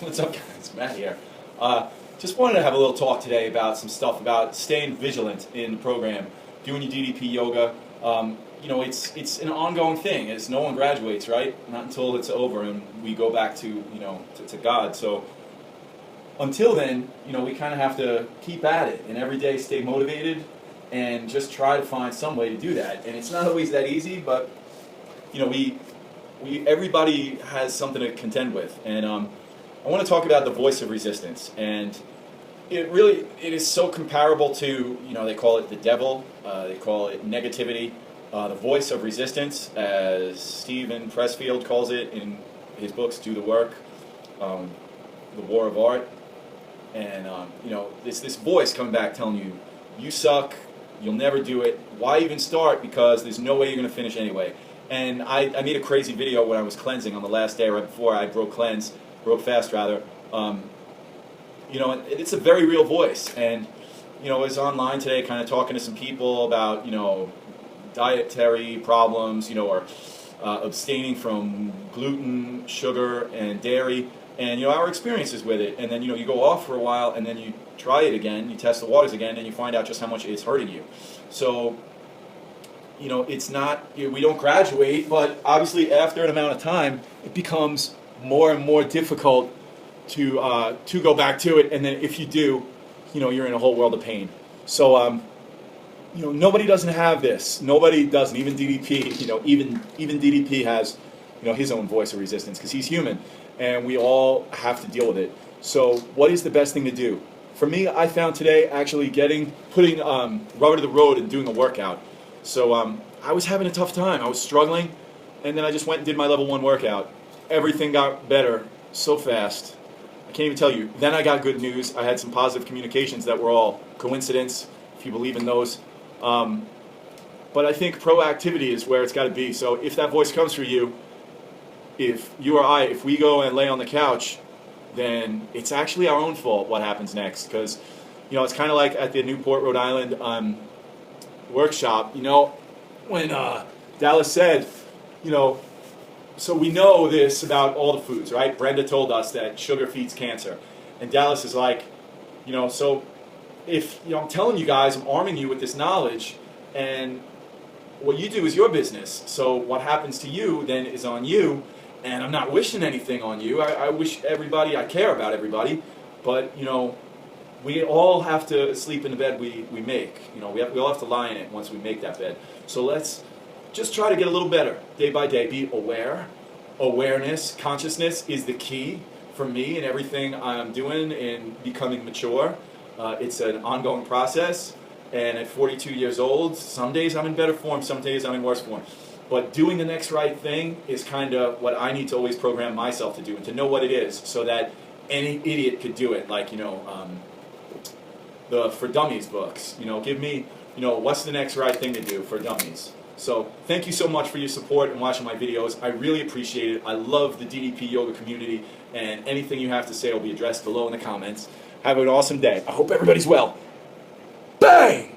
What's up, guys? Matt here. Just wanted to have a little talk today about some stuff about staying vigilant in the program, doing your DDP yoga. It's an ongoing thing. It's no one graduates, right? Not until it's over and we go back to to God. So until then, we kind of have to keep at it and every day stay motivated and just try to find some way to do that. And it's not always that easy, but everybody has something to contend with. And I want to talk about the voice of resistance. And it is so comparable to, they call it the devil, they call it negativity, the voice of resistance, as Stephen Pressfield calls it in his books, Do the Work, The War of Art. And, this voice coming back telling you, you suck, you'll never do it, why even start, because there's no way you're going to finish anyway. And I made a crazy video when I was cleansing on the last day, right before I broke fast rather. It's a very real voice. And, I was online today kind of talking to some people about, dietary problems, or abstaining from gluten, sugar, and dairy, and, our experiences with it. And then, you go off for a while, and then you try it again, you test the waters again, and you find out just how much it's hurting you. So, it's not, we don't graduate, but obviously after an amount of time, it becomes more and more difficult to go back to it. And then if you do, you're in a whole world of pain. So, nobody doesn't have this. Nobody doesn't. Even DDP, even DDP has, his own voice of resistance because he's human, and we all have to deal with it. So, what is the best thing to do? For me, I found today actually putting rubber to the road and doing a workout. So I was having a tough time. I was struggling, and then I just went and did my level 1 workout. Everything got better so fast. I can't even tell you. Then I got good news. I had some positive communications that were all coincidence, if you believe in those. But I think proactivity is where it's got to be. So if that voice comes for you, if you or I, if we go and lay on the couch, then it's actually our own fault what happens next. Because, it's kind of like at the Newport, Rhode Island workshop, when Dallas said, so we know this about all the foods, right? Brenda told us that sugar feeds cancer. And Dallas is like, so if, I'm telling you guys, I'm arming you with this knowledge, and what you do is your business. So what happens to you then is on you, and I'm not wishing anything on you. I wish everybody, I care about everybody, but, we all have to sleep in the bed we make. We all have to lie in it once we make that bed. So let's just try to get a little better day by day. Be aware. Awareness, consciousness is the key for me in everything I'm doing in becoming mature. It's an ongoing process. And at 42 years old, some days I'm in better form, some days I'm in worse form. But doing the next right thing is kind of what I need to always program myself to do, and to know what it is so that any idiot could do it. Like, the For Dummies books. Give me, what's the next right thing to do for dummies. So thank you so much for your support and watching my videos. I really appreciate it. I love the DDP yoga community, and anything you have to say will be addressed below in the comments. Have an awesome day. I hope everybody's well. Bang!